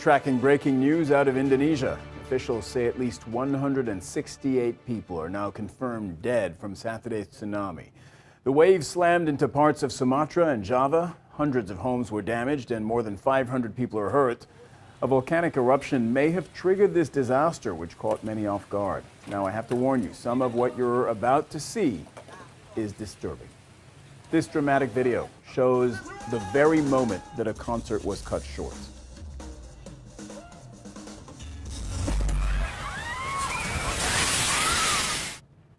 tracking breaking news out of Indonesia. Officials say at least 168 people are now confirmed dead from Saturday's tsunami. The wave slammed into parts of Sumatra and Java. Hundreds of homes were damaged and more than 500 people are hurt. A volcanic eruption may have triggered this disaster, which caught many off guard. Now, I have to warn you, some of what you're about to see is disturbing. This dramatic video shows the very moment that a concert was cut short.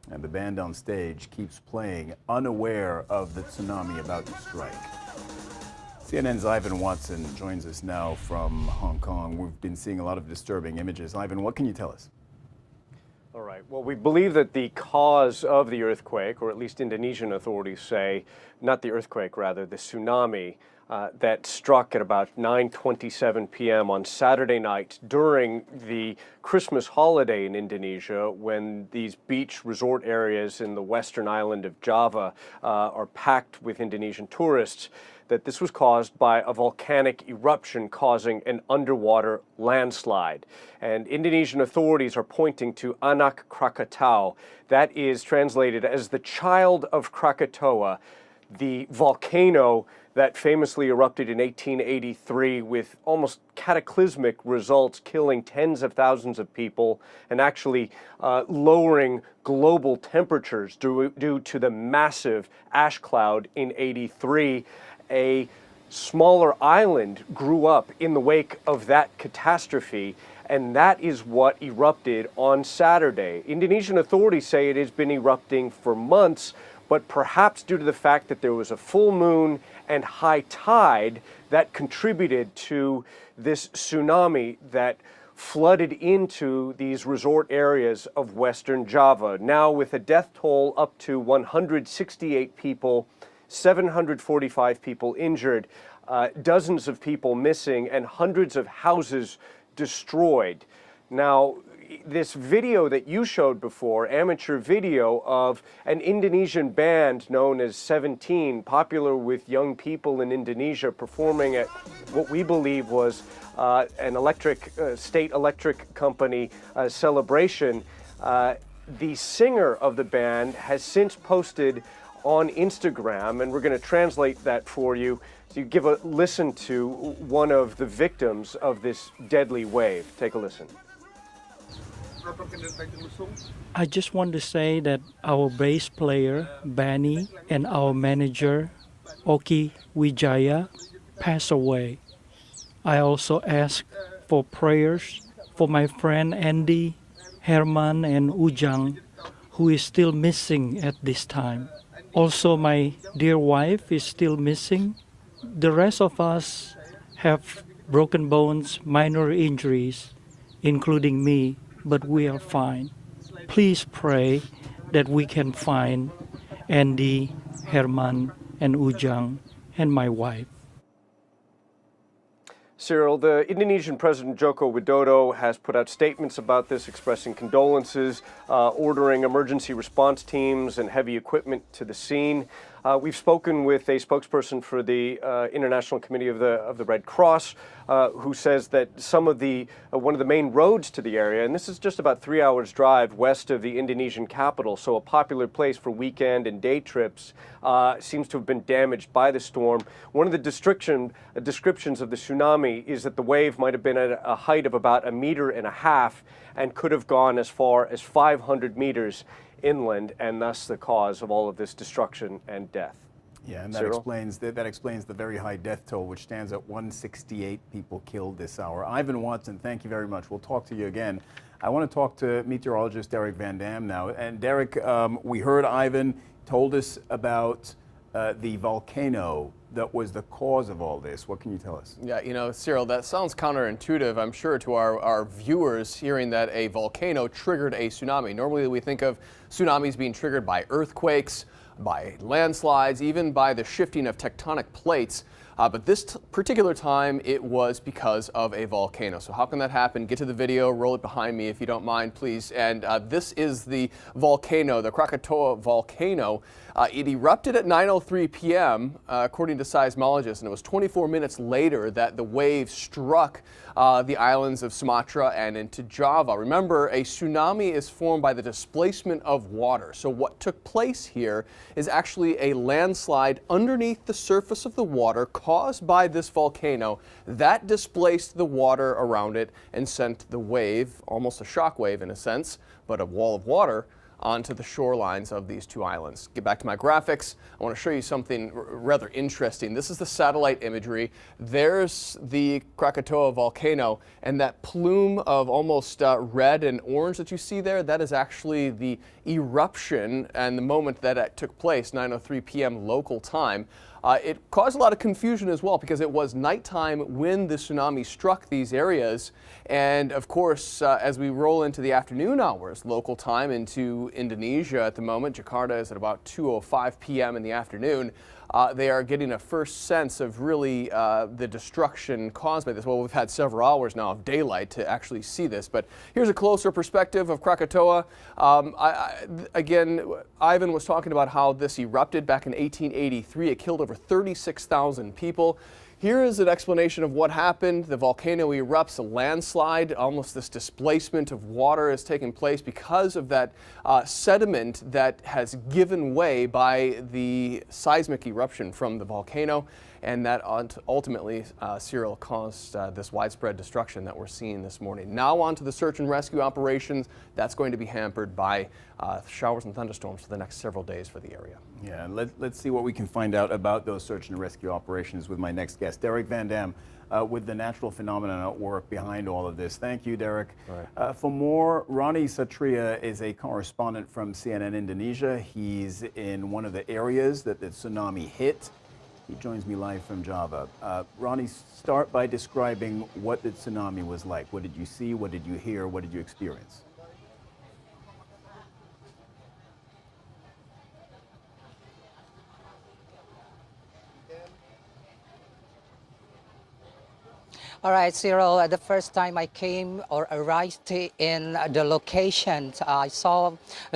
And the band on stage keeps playing, unaware of the tsunami about to strike. CNN's Ivan Watson joins us now from Hong Kong. We've been seeing a lot of disturbing images. Ivan, what can you tell us? All right. Well, we believe that the cause of the earthquake, or at least Indonesian authorities say, not the earthquake, rather, the tsunami that struck at about 9:27 p.m. on Saturday night during the Christmas holiday in Indonesia, when these beach resort areas in the western island of Java are packed with Indonesian tourists, that this was caused by a volcanic eruption causing an underwater landslide. And Indonesian authorities are pointing to Anak Krakatau. That is translated as the child of Krakatoa, the volcano that famously erupted in 1883 with almost cataclysmic results, killing tens of thousands of people and actually lowering global temperatures due to the massive ash cloud in 83. A smaller island grew up in the wake of that catastrophe, and that is what erupted on Saturday. Indonesian authorities say it has been erupting for months, but perhaps due to the fact that there was a full moon and high tide that contributed to this tsunami that flooded into these resort areas of Western Java. Now, with a death toll up to 168 people, 745 people injured, dozens of people missing, and hundreds of houses destroyed. Now, this video that you showed before, amateur video of an Indonesian band known as 17, popular with young people in Indonesia, performing at what we believe was an state electric company celebration. The singer of the band has since posted on Instagram, and we're going to translate that for you, so you give a listen to one of the victims of this deadly wave. Take a listen. I just want to say that our bass player, Bani, and our manager, Oki Wijaya, passed away. I also ask for prayers for my friend Andy, Herman, and Ujang, who is still missing at this time. Also, my dear wife is still missing. The rest of us have broken bones, minor injuries, including me, but we are fine. Please pray that we can find Andy, Herman, and Ujang, and my wife. Cyril, the Indonesian President Joko Widodo has put out statements about this, expressing condolences, ordering emergency response teams and heavy equipment to the scene. We've spoken with a spokesperson for the International Committee of the Red Cross, who says that some of one of the main roads to the area, and this is just about 3 hours drive west of the Indonesian capital, so a popular place for weekend and day trips, seems to have been damaged by the storm. One of the descriptions of the tsunami is that the wave might have been at a height of about 1.5 meters and could have gone as far as 500 meters inland, and thus the cause of all of this destruction and death. Yeah, and that explains the very high death toll, which stands at 168 people killed this hour. Ivan Watson, thank you very much. We'll talk to you again. I want to talk to meteorologist Derek Van Dam now. And Derek, we heard Ivan told us about the volcano that was the cause of all this. What can you tell us? Yeah, you know, Cyril, that sounds counterintuitive, I'm sure, to our viewers hearing that a volcano triggered a tsunami. Normally we think of tsunamis being triggered by earthquakes, by landslides, even by the shifting of tectonic plates. But this particular time, it was because of a volcano. So how can that happen? Get to the video, roll it behind me if you don't mind, please. And this is the volcano, the Krakatoa volcano. It erupted at 9:03 p.m., according to seismologists, and it was 24 minutes later that the wave struck the islands of Sumatra and into Java. Remember, a tsunami is formed by the displacement of water. So what took place here is actually a landslide underneath the surface of the water caused by this volcano that displaced the water around it and sent the wave, almost a shock wave in a sense, but a wall of water, onto the shorelines of these two islands. Get back to my graphics. I want to show you something rather interesting. This is the satellite imagery. There's the Krakatoa volcano, and that plume of almost red and orange that you see there, that is actually the eruption and the moment that it took place, 9:03 p.m. local time. It caused a lot of confusion as well because it was nighttime when the tsunami struck these areas. And of course, as we roll into the afternoon hours, local time into Indonesia at the moment, Jakarta is at about 2:05 p.m. in the afternoon. They are getting a first sense of really the destruction caused by this. Well, we've had several hours now of daylight to actually see this, but here's a closer perspective of Krakatoa. Again, Ivan was talking about how this erupted back in 1883. It killed over 36,000 people. Here is an explanation of what happened. The volcano erupts, a landslide, almost this displacement of water is taking place because of that sediment that has given way by the seismic eruption from the volcano. And that ultimately, Cyril, caused this widespread destruction that we're seeing this morning. Now on to the search and rescue operations. That's going to be hampered by showers and thunderstorms for the next several days for the area. Yeah, and let's see what we can find out about those search and rescue operations with my next guest, Derek Van Dam, with the natural phenomena at work behind all of this. Thank you, Derek. Right. For more, Ronnie Satria is a correspondent from CNN Indonesia. He's in one of the areas that the tsunami hit. He joins me live from Java. Ronnie, start by describing what the tsunami was like. What did you see? What did you hear? What did you experience? All right, Cyril, the first time I came or arrived in the location, I saw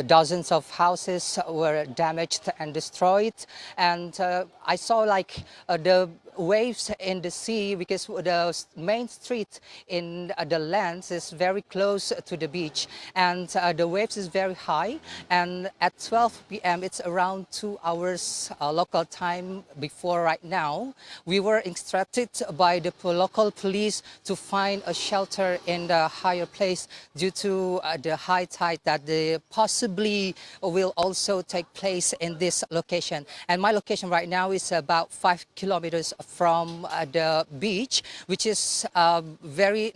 dozens of houses were damaged and destroyed. And I saw like the waves in the sea because the main street in the lands is very close to the beach, and the waves is very high. And at 12 p.m. it's around 2 hours local time before right now. We were instructed by the local police to find a shelter in the higher place due to the high tide that possibly will also take place in this location. And my location right now is about 5 kilometers from the beach, which is very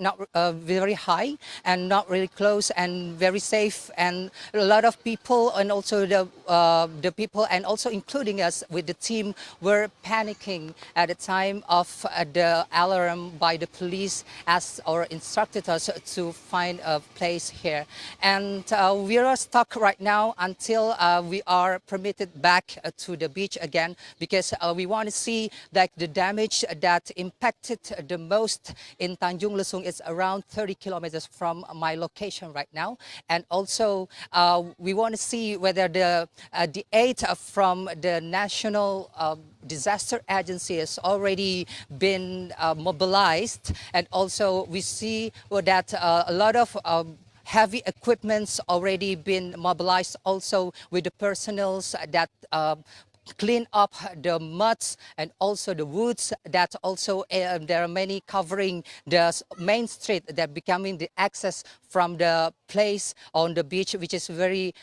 high and not really close and very safe. And a lot of people, and also the people, and also including us with the team, were panicking at the time of the alarm by the police, as or instructed us to find a place here. And we are stuck right now until we are permitted back to the beach again, because we want to see that the damage that impacted the most in Tanjung Lesung is around 30 kilometers from my location right now. And also we want to see whether the aid from the National Disaster Agency has already been mobilized. And also we see that a lot of heavy equipment's already been mobilized, also with the personnels that clean up the muds and also the woods that also there are many covering the main street that becoming the access from the place on the beach, which is very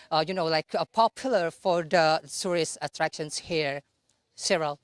popular for the tourist attractions here. Cyril.